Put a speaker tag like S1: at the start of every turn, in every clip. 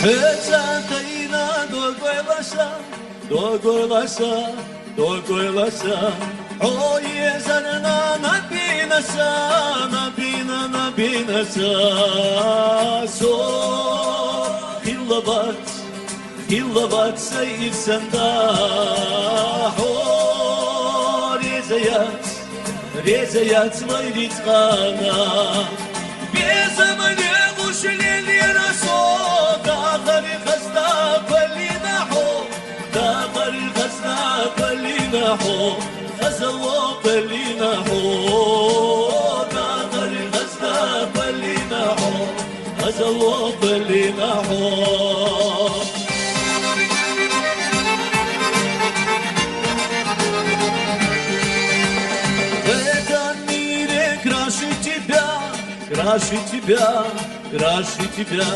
S1: Hecatayna dogoylasa Oye zanna nabinasa So hillabat sayir senda Ho rezayat vayrit qana Bezamane mushlen yaraso Dağları khasta qalina ho Dağları khasta qalina ho Khazalo qalina ho Dağları khasta qalina ho Khazalo qalina ho Краше тебя,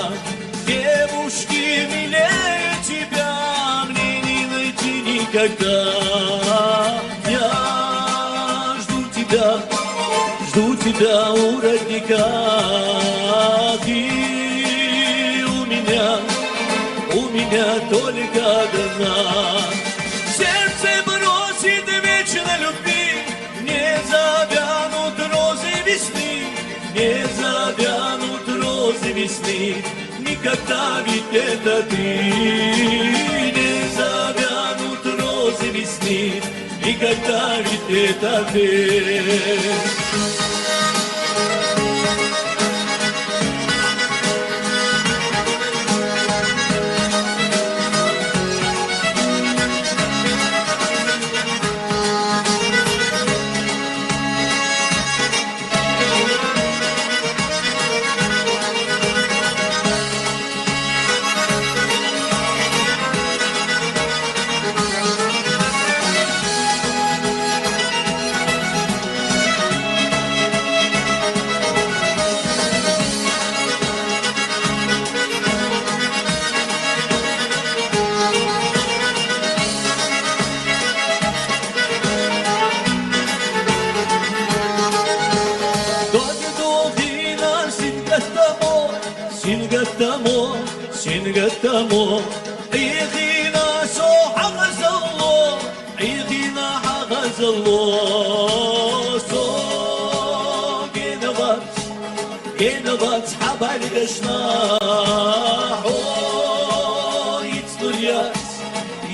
S1: девушки милее тебя, мне не найти никогда. Я жду тебя у родника, ты у меня только одна. Сердце бросит вечно любви, не завянут розы весны. Не завянут розы весны, никогда ведь это ты. Не завянут розы весны, никогда ведь это ты. Singatamo, عيدينا سو حغز الله عيدينا حغز الله سو جنبات حبال قشنا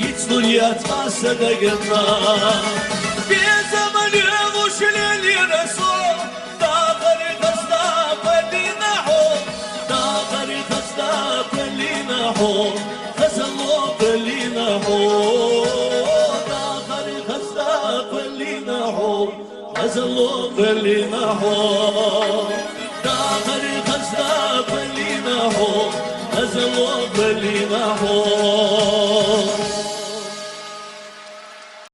S1: يتنوليات ما صدقنا في زمن يغوش للي رسول داخل قصدا قلينا حب داخل قصدا قلينا حب خزلو قلينا حب داخل قصدا قلينا حب خزلو قلينا حب داخل قصدا قلينا حب خزلو قلينا حب